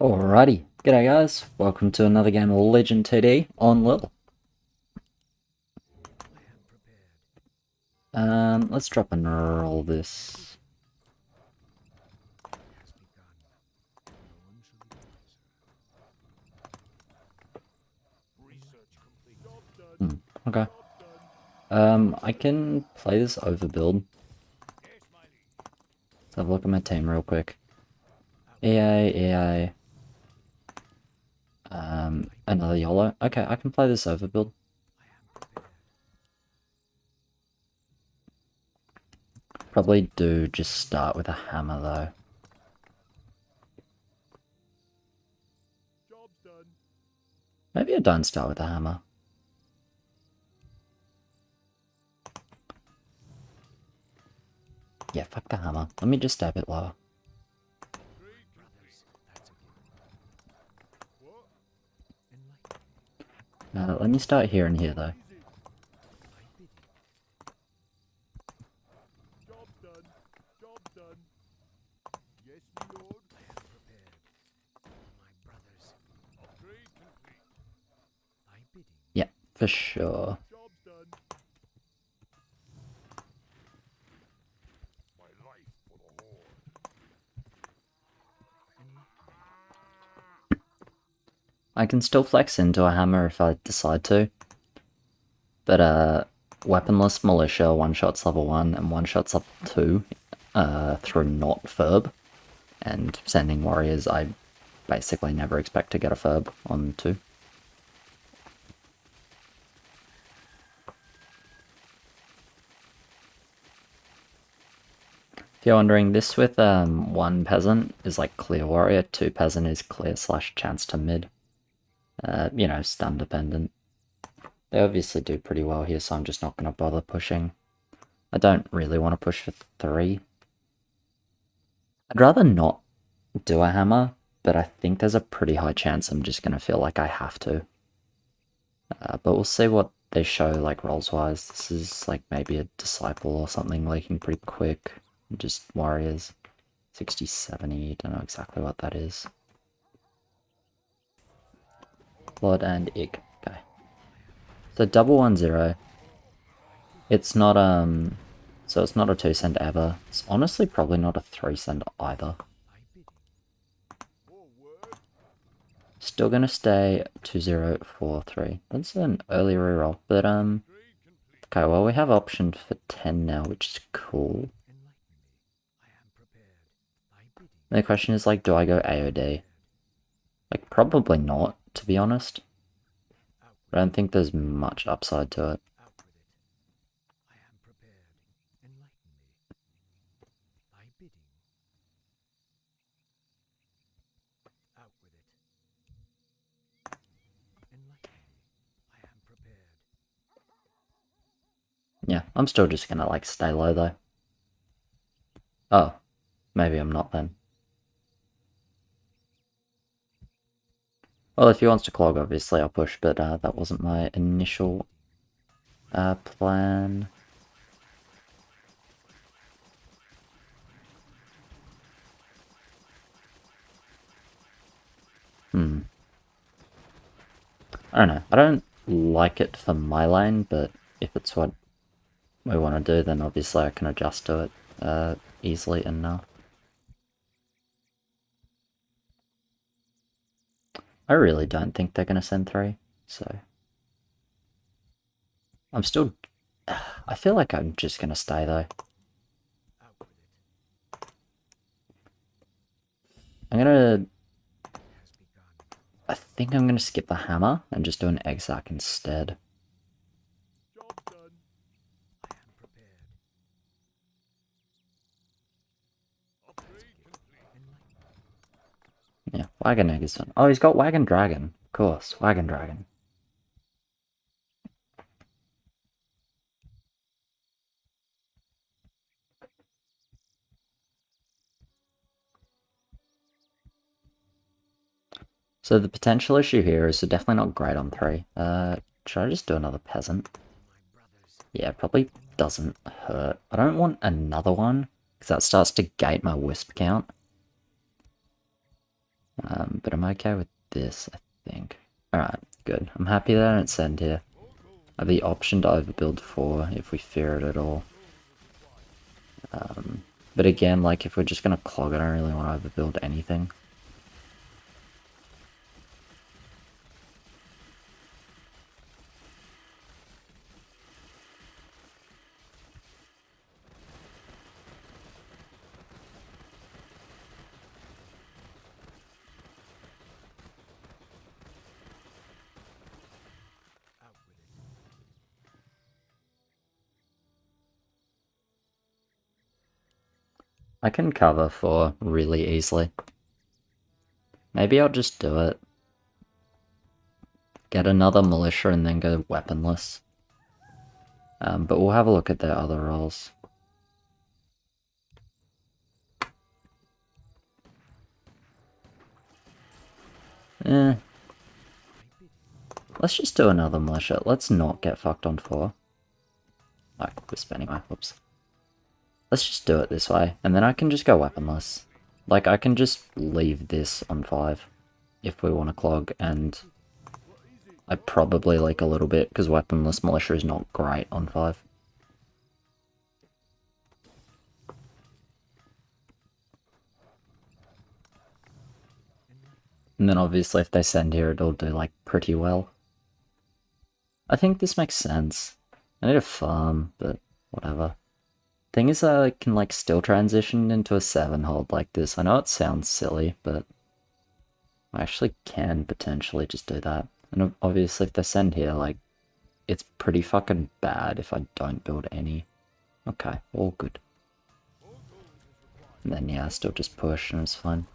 Alrighty, g'day guys, welcome to another game of Legend TD on LIHL. Let's drop and roll this. Okay. I can play this overbuild. Let's have a look at my team real quick. EA, another YOLO. Okay, I can play this overbuild. Probably do just start with a hammer though. Maybe I don't start with a hammer. Yeah, fuck the hammer. Let me just stay a bit lower. Let me start here and here though. Yeah, for sure. I can still flex into a hammer if I decide to. But weaponless militia one-shots level 1 and one-shots level 2 through not Ferb. And sending warriors, I basically never expect to get a Ferb on 2. If you're wondering, this with 1 peasant is like clear warrior, 2 peasant is clear / chance to mid. You know, stun dependent. They obviously do pretty well here, so I'm just not going to bother pushing. I don't really want to push for 3. I'd rather not do a hammer, but I think there's a pretty high chance I'm just going to feel like I have to. But we'll see what they show, like, rolls-wise. This is, like, maybe a disciple or something leaking pretty quick. Just warriors. 60, 70, don't know exactly what that is. Blood and Ig. Okay. So double 1-0. It's not, so it's not a 2 cent ever. It's honestly probably not a 3 cent either. Still gonna stay 2043. That's an early reroll, but okay, well we have option for 10 now, which is cool. The question is, like, do I go AOD? Like, probably not, to be honest. I don't think there's much upside to it. Yeah, I'm still just gonna, like, stay low though. Oh, maybe I'm not then. Well, if he wants to clog, obviously I'll push, but that wasn't my initial plan. I don't know. I don't like it for my lane, but if it's what we want to do, then obviously I can adjust to it easily enough. I really don't think they're going to send 3, so... I'm still... I feel like I'm just going to stay, though. I'm going to... I think I'm going to skip the hammer and just do an exarch instead. Yeah, Wagon Egg is fun. Oh, he's got Wagon Dragon. Of course, Wagon Dragon. So the potential issue here is definitely not great on 3. Should I just do another peasant? Yeah, probably doesn't hurt. I don't want another one, because that starts to gate my wisp count. but I'm okay with this, I think. Alright, good. I'm happy that I don't send here. I have the option to overbuild 4 if we fear it at all. But again, like, if we're just gonna clog, I don't really want to overbuild anything. I can cover 4 really easily. Maybe I'll just do it. Get another militia and then go weaponless. But we'll have a look at their other roles. Let's just do another militia. Let's not get fucked on 4. Oh, wisp anyway, whoops. Let's just do it this way, and then I can just go weaponless. Like, I can just leave this on 5 if we want to clog, and I probably leak a little bit, because weaponless militia is not great on 5. And then obviously if they send here, it'll do, like, pretty well. I think this makes sense. I need a farm, but whatever. Thing is, I can, like, still transition into a 7 hold like this. I know it sounds silly, but I actually can potentially just do that. And obviously if they send here, like, it's pretty fucking bad if I don't build any. Okay, all good. And then, yeah, I still just push and it's fine.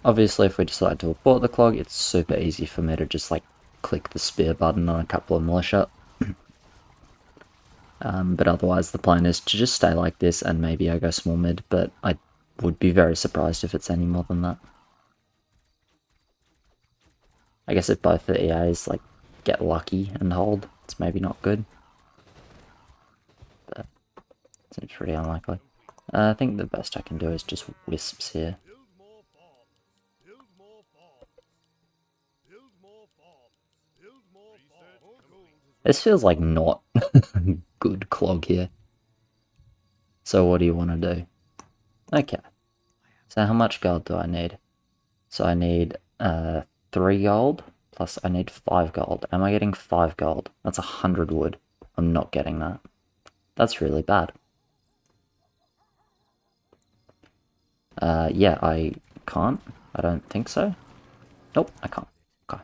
Obviously, if we decide to abort the clog, it's super easy for me to just, like, click the spear button on a couple of militia. But otherwise, the plan is to just stay like this, and maybe I go small mid, but I would be very surprised if it's any more than that. I guess if both the EAs, like, get lucky and hold, it's maybe not good. But it seems pretty unlikely. I think the best I can do is just wisps here. This feels like not good clog here. So what do you want to do? Okay. So how much gold do I need? So I need 3 gold, plus I need 5 gold. Am I getting 5 gold? That's 100 wood. I'm not getting that. That's really bad. Yeah, I can't. I don't think so. Nope, I can't. Okay.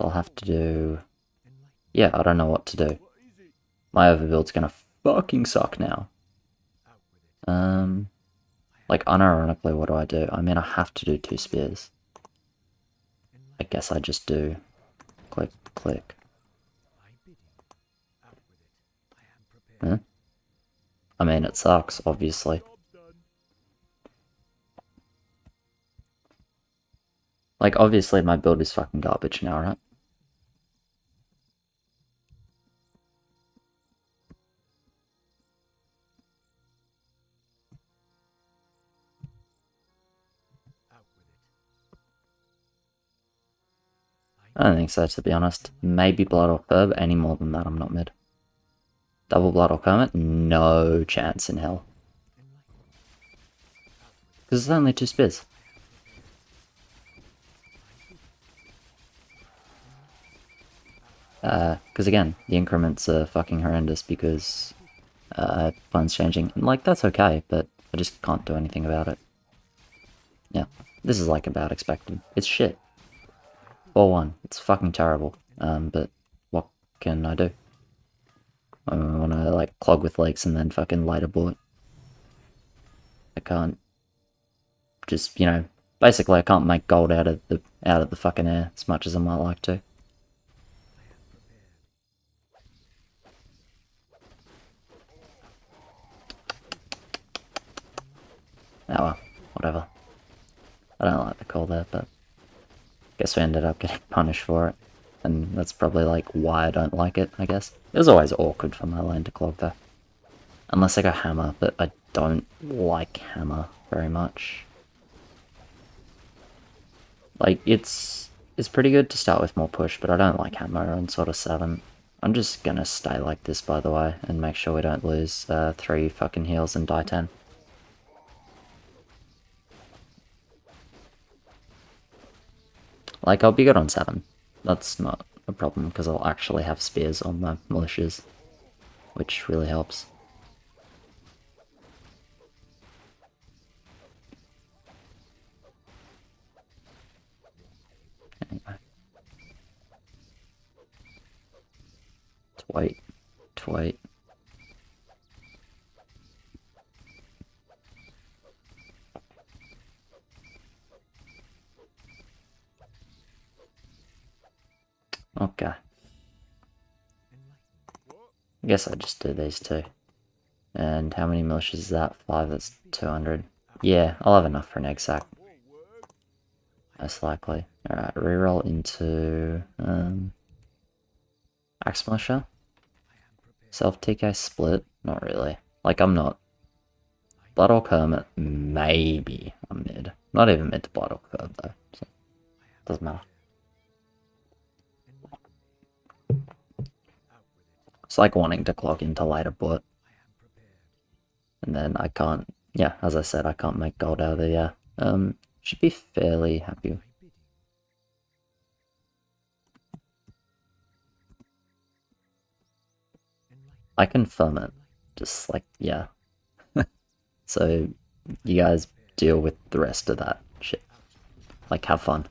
I'll have to do... Yeah, I don't know what to do. My overbuild's gonna fucking suck now. Like, unironically, what do? I mean, I have to do 2 spears. I guess I just do click, click. Huh? I mean, it sucks, obviously. Like, obviously my build is fucking garbage now, right? I don't think so, to be honest. Maybe Blood or Curb, any more than that, I'm not mid. Double Blood or Kermit? No chance in hell. Because it's only 2 spears. Because again, the increments are fucking horrendous because plan's changing. And, like, that's okay, but I just can't do anything about it. Yeah, this is, like, about expected. It's shit. 4-1. It's fucking terrible. But what can I do? I want to, like, clog with leaks and then fucking light abort. I can't just, you know, basically I can't make gold out of the fucking air as much as I might like to. Oh well, whatever. I don't like the call there, but guess we ended up getting punished for it. And that's probably, like, why I don't like it, I guess. It was always awkward for my lane to clog, though. Unless I go hammer, but I don't like hammer very much. Like, it's pretty good to start with more push, but I don't like hammer on sort of 7. I'm just gonna stay like this, by the way, and make sure we don't lose 3 fucking heals and die 10. Like, I'll be good on 7. That's not a problem, because I'll actually have spears on my militias, which really helps. Anyway. To wait. Okay. I guess I just do these two. And how many militias is that? 5, that's 200. Yeah, I'll have enough for an egg sack. Most likely. Alright, reroll into Axe Militia. Self-TK split? Not really. Like, I'm not. Blood Orc Hermit, maybe I'm mid. Not even mid to Blood Orc Herb though, so doesn't matter. It's like wanting to clock into later bot. And then I can't, yeah, as I said, I can't make gold out of it, yeah. Should be fairly happy. I confirm it. Just like, yeah. So you guys deal with the rest of that shit. Like, have fun.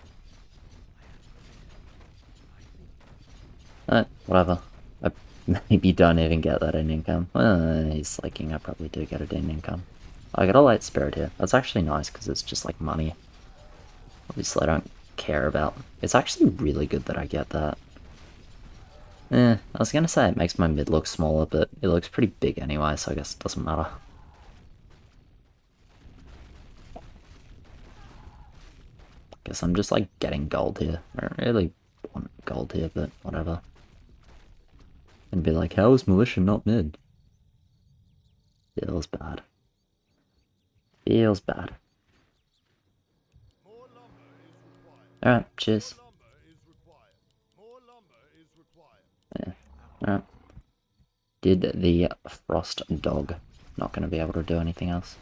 Whatever. I maybe don't even get that in income. He's slaking, I probably do get it in income. I got a light spirit here. That's actually nice because it's just like money. Obviously I don't care about. It's actually really good that I get that. I was gonna say it makes my mid look smaller, but it looks pretty big anyway, so I guess it doesn't matter. Guess I'm just like getting gold here. I don't really want gold here, but whatever. And be like, how is militia not mid? Feels bad. Feels bad. Alright, cheers. Yeah, alright. Did the frost dog. Not gonna be able to do anything else.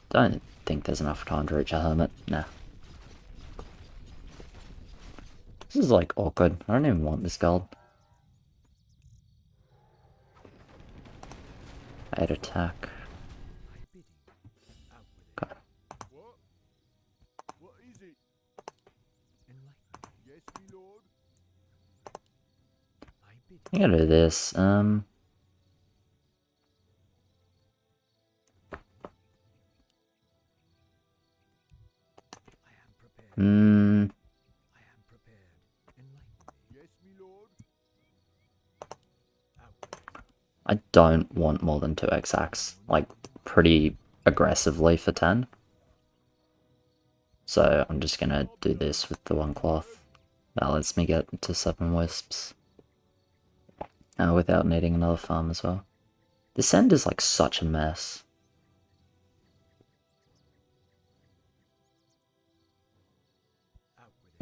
Don't think there's enough time to reach a hermit. Nah. This is like awkward. I don't even want this gold. 8 attack. Okay. I'm gonna do this. I don't want more than 2 X-Ax, like, pretty aggressively for 10. So I'm just gonna do this with the 1 cloth. That lets me get to 7 wisps. Without needing another farm as well. This end is like such a mess.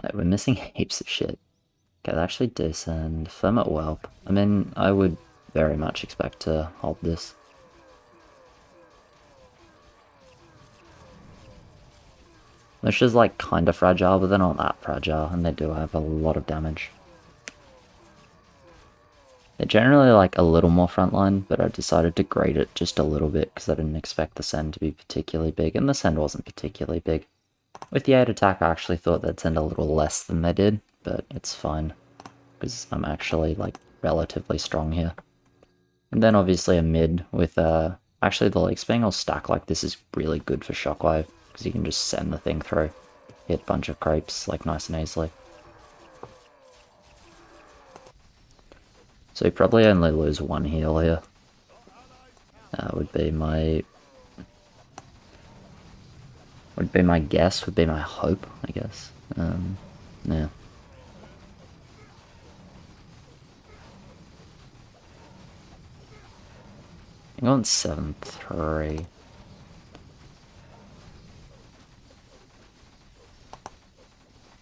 Like, we're missing heaps of shit. Okay, they actually do send Ferment Whelp. I mean, I would very much expect to hold this. Which is like kinda fragile, but they're not that fragile, and they do have a lot of damage. They're generally like a little more frontline, but I decided to grade it just a little bit because I didn't expect the send to be particularly big, and the send wasn't particularly big. With the 8 attack, I actually thought they'd send a little less than they did, but it's fine, because I'm actually like relatively strong here. And then obviously a mid with, actually the Leak Spang or stack like this is really good for Shockwave, because you can just send the thing through, hit a bunch of creeps like nice and easily. So you probably only lose 1 heal here. Would be my guess, would be my hope, I guess. Yeah. I'm going 7-3.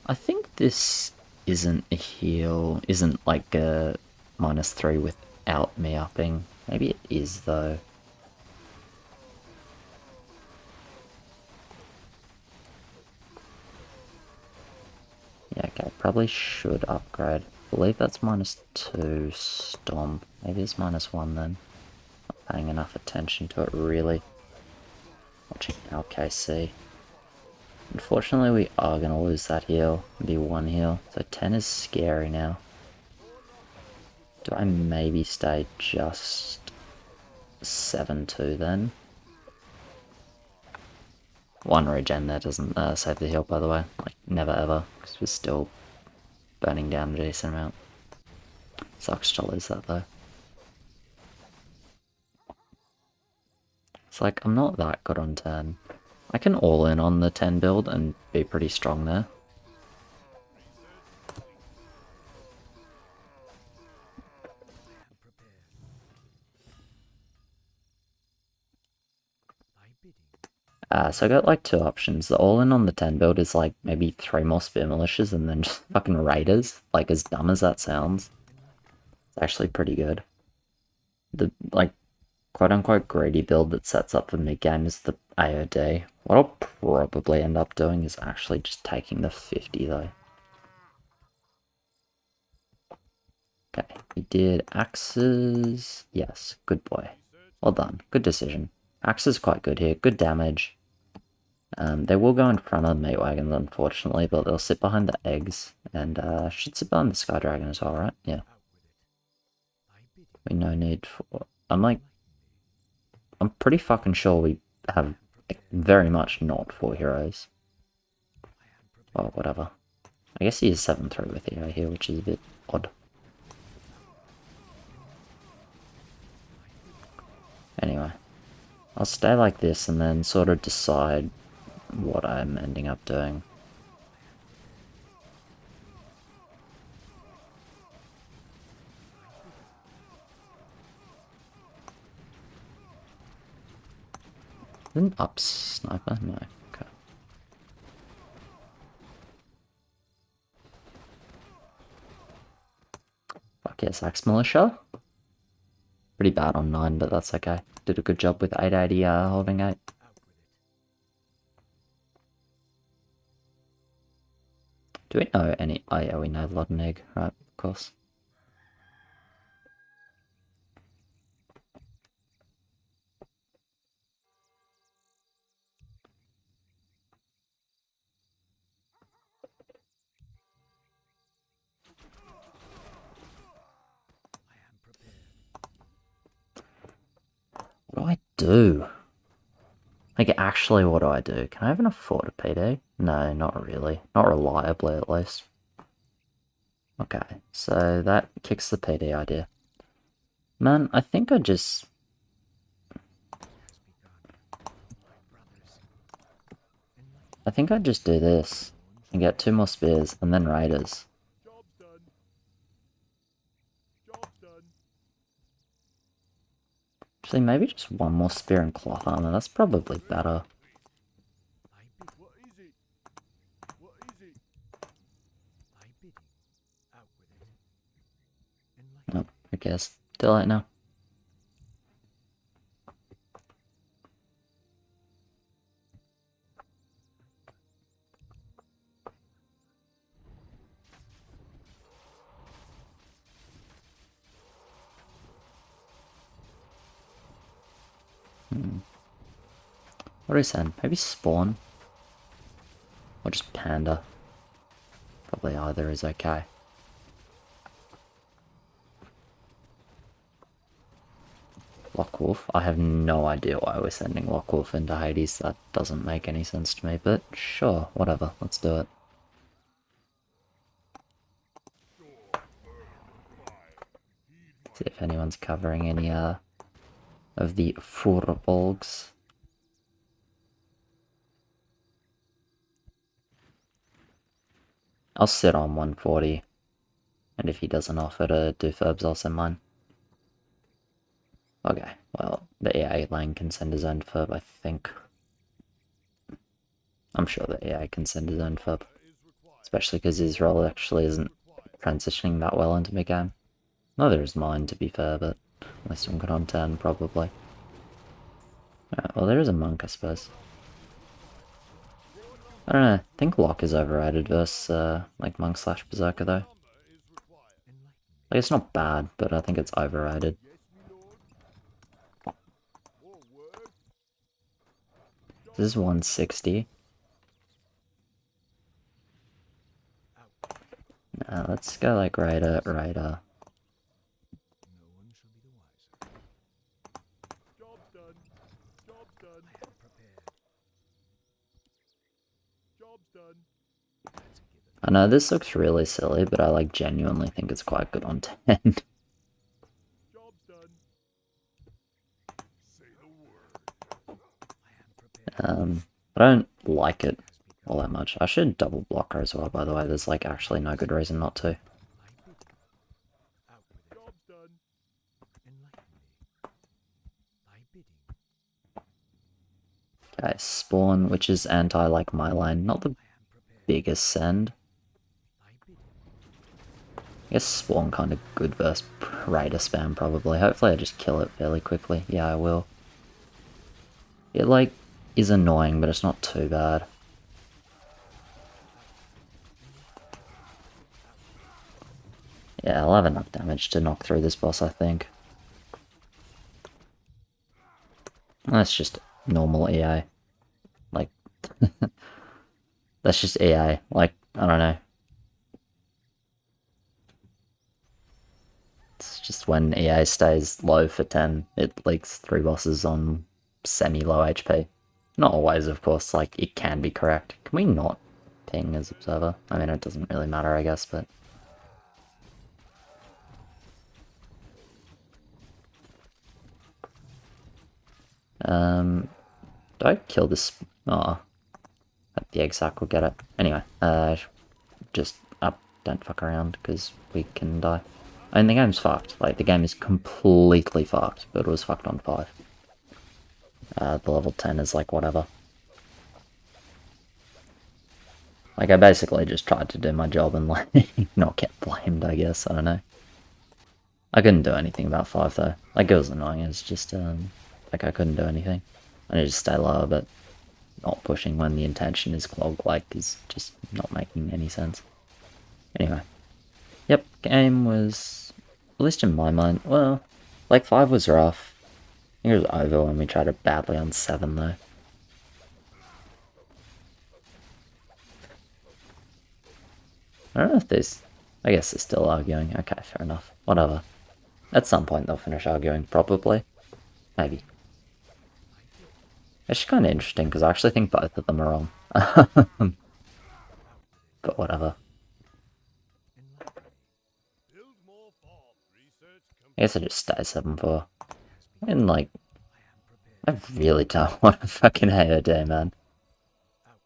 I think this isn't a heal, isn't like a -3 without me upping. Maybe it is though. Yeah, okay, probably should upgrade. I believe that's -2 stomp. Maybe it's -1 then. Not paying enough attention to it really. Watching LKC. Unfortunately, we are going to lose that heal. It'll be 1 heal. So 10 is scary now. Do I maybe stay just 7-2 then? 1 regen there doesn't save the heal, by the way. Like, never ever. Because we're still burning down a decent amount. Sucks to lose that though. It's like, I'm not that good on 10. I can all in on the 10 build and be pretty strong there. So I got like 2 options. The all in on the 10 build is like maybe 3 more spear militias and then just fucking raiders. Like, as dumb as that sounds, it's actually pretty good. The like quote unquote greedy build that sets up for mid game is the AOD. What I'll probably end up doing is actually just taking the 50 though. Okay, he did axes. Yes, good boy. Well done. Good decision. Axe is quite good here. Good damage. They will go in front of the meat wagons, unfortunately, but they'll sit behind the eggs, and should sit behind the sky dragon as well, right? Yeah. We no need for. I'm pretty fucking sure we have very much not 4 heroes. Well, whatever. I guess he is 7-3 with hero here, which is a bit odd. Anyway, I'll stay like this and then sort of decide what I'm ending up doing. Isn't up sniper? No. Okay. Fuck yes, Axe Militia. Pretty bad on 9, but that's okay. Did a good job with 880 holding 8. Do we know any? Oh yeah, we know Blood and Egg, right, of course. What do I do? Like, actually, what do I do? Can I even afford a PD? No, not really. Not reliably, at least. Okay, so that kicks the PD idea. Man, I think I just... do this. And get 2 more spears, and then raiders. Actually, maybe just 1 more spear and cloth armor. That's probably better. Oh, who cares? Too late now. What do we send? Maybe spawn? Or just panda? Probably either is okay. Lockwolf? I have no idea why we're sending Lockwolf into Hades. That doesn't make any sense to me, but sure, whatever. Let's do it. See if anyone's covering any of the Furbolgs. I'll sit on 140. And if he doesn't offer to do Furbs, I'll send mine. Okay, well, the AI lane can send his own furb, I think. I'm sure the AI can send his own furb. Especially because his role actually isn't transitioning that well into mid-game. Neither is mine, to be fair, but at least I'm good on 10, probably. Alright, well, there is a monk, I suppose. I don't know, I think Lock is overrated versus, like, monk slash berserker, though. Like, it's not bad, but I think it's overrated. This is 160. Let's go, like, Raider. I know this looks really silly, but I, like, genuinely think it's quite good on 10. I don't like it all that much. I should double block her as well, by the way. There's, like, actually no good reason not to. Okay, Spawn, which is anti, like, my line. Not the biggest send. I guess Spawn kind of good versus Raider spam, probably. Hopefully I just kill it fairly quickly. Yeah, I will. It, like, is annoying, but it's not too bad. Yeah, I'll have enough damage to knock through this boss, I think. That's just normal EA. Like, that's just EA. Like, I don't know. It's just when EA stays low for 10, it leaks 3 bosses on semi-low HP. Not always, of course, like, it can be correct. Can we not ping as observer? I mean, it doesn't really matter, I guess, but... do I kill this? Oh, the egg sack will get it. Anyway, just up, don't fuck around, because we can die. I mean, the game's fucked. Like, the game is completely fucked, but it was fucked on 5. The level 10 is like, whatever. Like, I basically just tried to do my job and, like, not get blamed, I guess. I don't know. I couldn't do anything about 5, though. Like, it was annoying. It's just, like, I couldn't do anything. I need to stay lower, but not pushing when the intention is clog-like is just not making any sense. Anyway. Yep, game was, at least in my mind, well, like 5 was rough. I think it was over when we tried it badly on 7, though. I don't know if there's... I guess they're still arguing. Okay, fair enough. Whatever. At some point they'll finish arguing, probably. Maybe. It's kind of interesting, because I actually think both of them are wrong. But whatever. I guess I just stay 7-4. And, like... I really don't want to fucking AOD, man.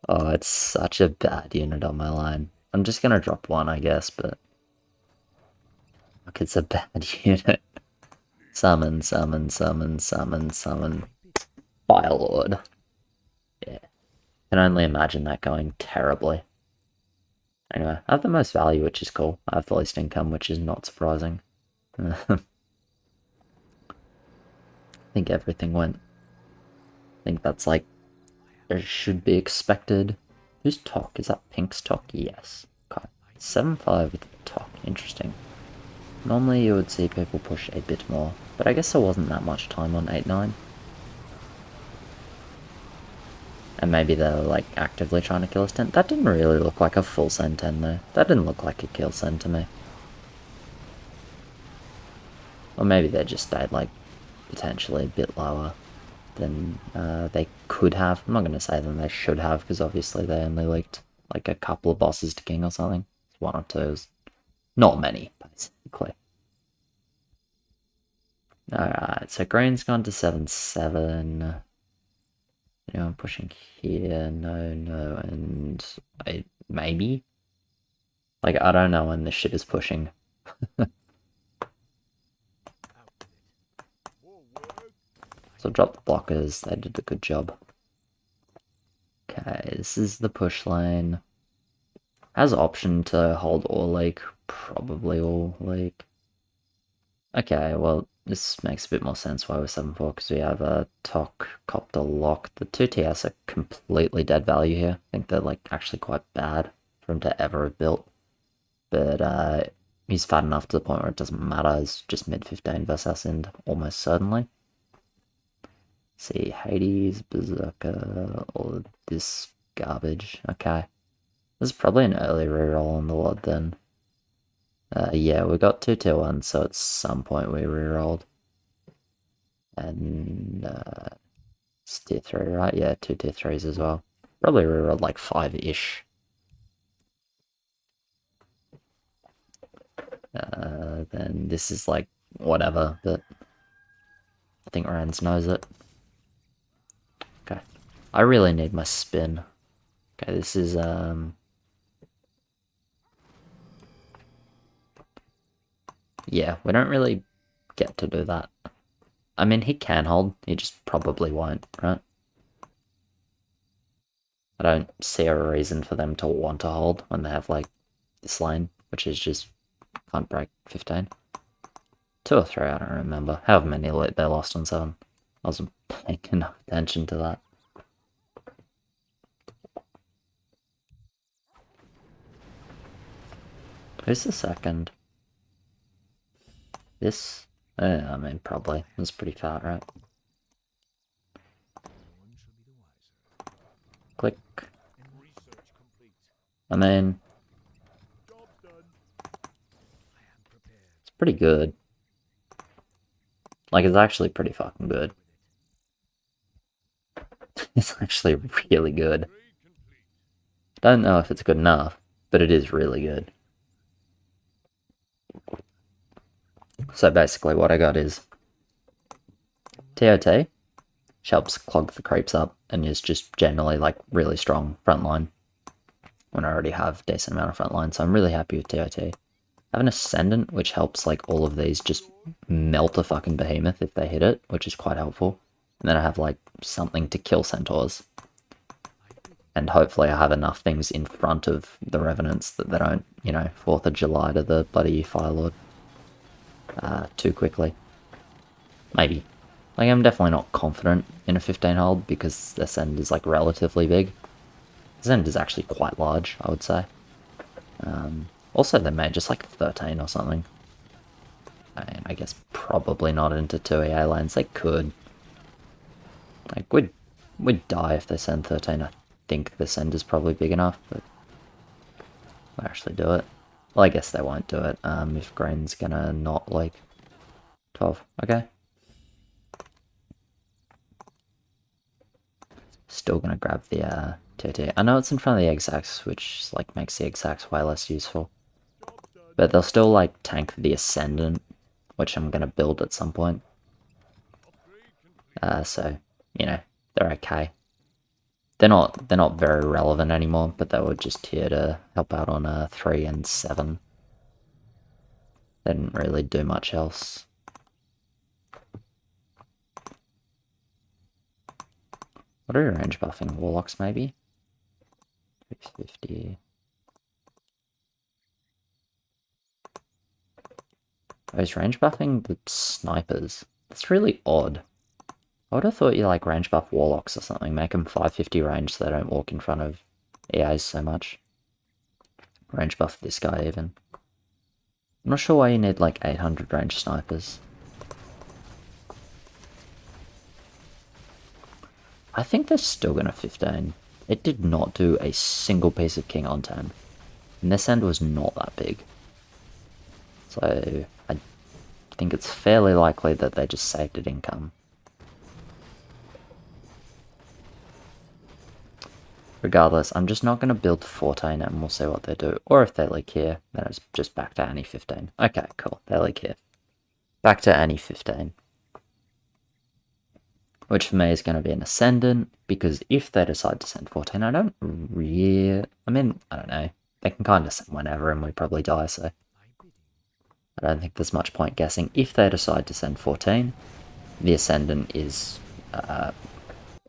Oh, it's such a bad unit on my line. I'm just gonna drop 1, I guess, but... Look, it's a bad unit. Summon. Fire Lord. Yeah. Can only imagine that going terribly. Anyway, I have the most value, which is cool. I have the least income, which is not surprising. I think everything went... I think that's like... It should be expected. Who's Talk? Is that Pink's Talk? Yes. Okay. 7-5 with Talk. Interesting. Normally you would see people push a bit more, but I guess there wasn't that much time on 8-9. And maybe they were, like, actively trying to kill us 10. That didn't really look like a full send 10, though. That didn't look like a kill send to me. Or maybe they just stayed, like, potentially a bit lower than they could have. I'm not going to say that they should have, because obviously they only leaked, like, a couple of bosses to King or something. 1 or 2. Not many, basically. Alright, so green's gone to 7-7. Anyone pushing here? No, and maybe? Like, I don't know when this shit is pushing. So drop the blockers, they did a good job. Okay, this is the push lane. Has option to hold all leak, probably all leak. Okay, well, this makes a bit more sense why we're 7-4, because we have a Tok, Copter, Lock. The 2 TS are completely dead value here. I think they're, like, actually quite bad for him to ever have built. But, he's fat enough to the point where it doesn't matter. It's just mid-15 versus end, almost certainly. See, Hades, Berserker, all of this garbage. Okay. This is probably an early reroll on the LOD then. Yeah, we got 2 tier 1s, so at some point we rerolled. And it's tier 3, right? Yeah, 2 tier 3s as well. Probably rerolled like 5-ish. Then this is like whatever, but I think Rans knows it. Okay. I really need my spin. Okay, this is yeah, we don't really get to do that. I mean, he can hold, he just probably won't, right? I don't see a reason for them to want to hold when they have, like, this lane, which is just can't break 15. 2 or 3, I don't remember. However many they lost on 7. I wasn't paying enough attention to that. Who's the second? This? I mean, probably. It's pretty fat, right? Click. I mean, it's pretty good. Like, it's actually pretty fucking good. It's actually really good. Don't know if it's good enough, but it is really good. So basically what I got is TOT, which helps clog the creeps up and is just generally like really strong frontline when I already have a decent amount of frontline, so I'm really happy with TOT. I have an Ascendant, which helps like all of these just melt a fucking behemoth if they hit it, which is quite helpful. And then I have like something to kill centaurs. And hopefully I have enough things in front of the Revenants that they don't, you know, 4th of July to the bloody Fire Lord too quickly. Maybe. Like, I'm definitely not confident in a 15 hold because the Ascend is like relatively big. The Ascend is actually quite large, I would say. Also, they made just like 13 or something. I guess probably not into 2 EA lanes. They could. Like, we'd die if they send 13. I think the send is probably big enough, but we'll actually do it. Well, I guess they won't do it if green's gonna not like 12. Okay. Still gonna grab the TT. I know it's in front of the Exax, which like makes the Exax way less useful. But they'll still like tank the Ascendant, which I'm gonna build at some point. So, you know, they're okay. They're not very relevant anymore, but they were just here to help out on 3 and 7. They didn't really do much else. What are your range buffing? Warlocks, maybe? 650. Oh, he's range buffing the snipers. That's really odd. I would have thought you like range buff warlocks or something. Make them 550 range so they don't walk in front of EAs so much. Range buff this guy even. I'm not sure why you need like 800 range snipers. I think they're still gonna 15. It did not do a single piece of king on 10. And this end was not that big. So I think it's fairly likely that they just saved it income. Regardless, I'm just not going to build 14 and we'll see what they do. Or if they leak here, then it's just back to Annie 15. Okay, cool. They leak here. Back to Annie 15. Which for me is going to be an Ascendant, because if they decide to send 14, I don't know. They can kind of send whenever and we probably die, so I don't think there's much point guessing. If they decide to send 14, the Ascendant is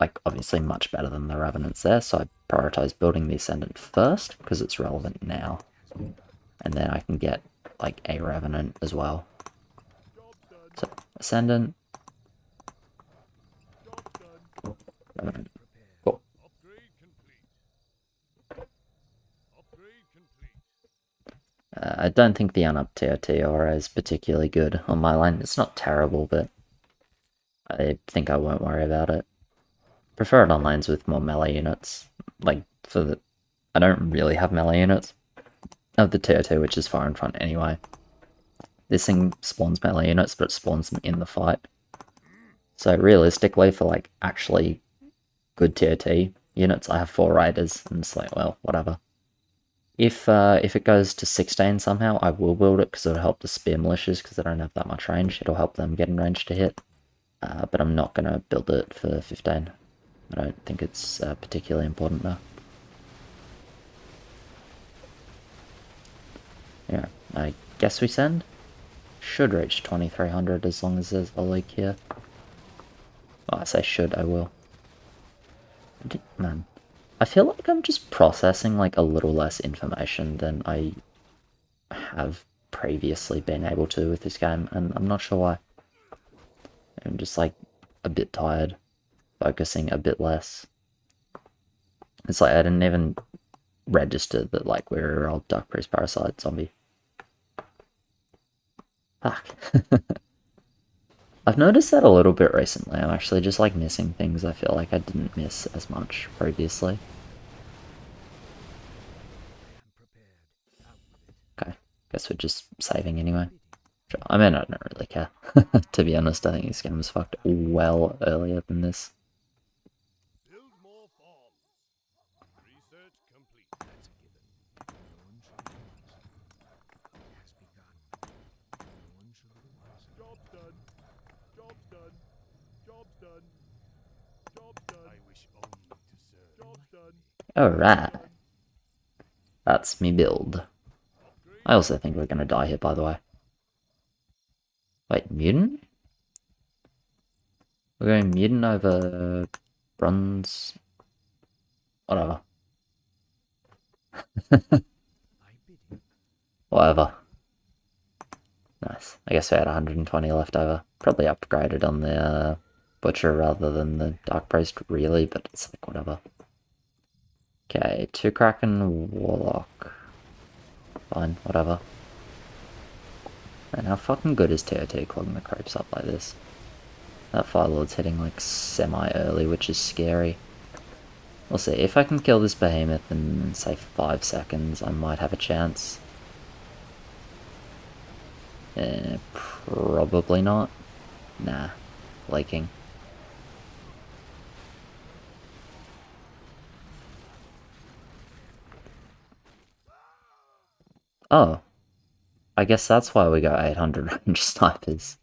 like obviously much better than the Revenants there, so I prioritize building the Ascendant first because it's relevant now, and then I can get like a Revenant as well. So Ascendant, Revenant. Cool. I don't think the unup TOT aura is particularly good on my line. It's not terrible, but I think I won't worry about it. Prefer it on lanes with more melee units. Like, I don't really have melee units of the TOT, which is far in front anyway. This thing spawns melee units, but it spawns them in the fight. So realistically, for like actually good TOT units, I have 4 raiders, and it's like, well, whatever. If it goes to 16 somehow, I will build it because it'll help the spear militias because they don't have that much range. It'll help them get in range to hit. But I'm not going to build it for 15. I don't think it's particularly important though. Yeah, I guess we send. Should reach 2300 as long as there's a leak here. Well, I say should, I will. Man, I feel like I'm just processing like a little less information than I have previously been able to with this game, and I'm not sure why. I'm just like a bit tired, focusing a bit less. It's like I didn't even register that like we were a old Dark Priest Parasite zombie. Fuck. I've noticed that a little bit recently. I'm actually just like missing things I feel like I didn't miss as much previously. Okay, guess we're just saving anyway. I mean, I don't really care. To be honest, I think this game was fucked well earlier than this. Alright. That's me build. I also think we're gonna die here, by the way. Wait, mutant? We're going mutant over bronze. Whatever. Whatever. Nice. I guess we had 120 left over. Probably upgraded on the Butcher rather than the Dark Priest, really, but it's like whatever. Okay, 2 Kraken, Warlock. Fine, whatever. And how fucking good is TOT clogging the crepes up like this? That Fire Lord's hitting like semi-early, which is scary. We'll see. If I can kill this behemoth in, say, 5 seconds, I might have a chance. Probably not. Nah. Leaking. Oh. I guess that's why we got 800 range snipers.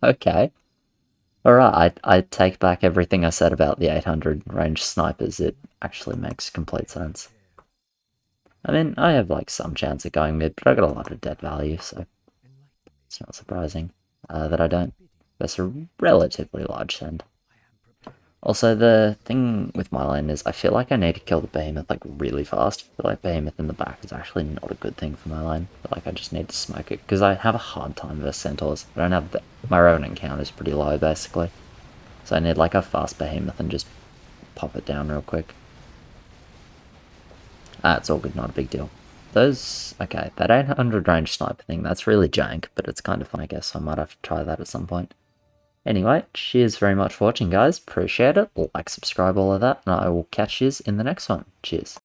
Okay. Alright, I take back everything I said about the 800 range snipers. It actually makes complete sense. I mean, I have like some chance of going mid, but I got a lot of dead value, so it's not surprising that I don't. That's a relatively large send. Also, the thing with my lane is I feel like I need to kill the behemoth like really fast. I feel like behemoth in the back is actually not a good thing for my lane. I feel like I just need to smoke it because I have a hard time versus centaurs. I don't have my revenant count is pretty low basically, so I need like a fast behemoth and just pop it down real quick. It's all good, not a big deal. Those, okay, that 800 range sniper thing, that's really jank, but it's kind of fun, I guess, so I might have to try that at some point. Anyway, cheers very much for watching, guys. Appreciate it. Like, subscribe, all of that, and I will catch you in the next one. Cheers.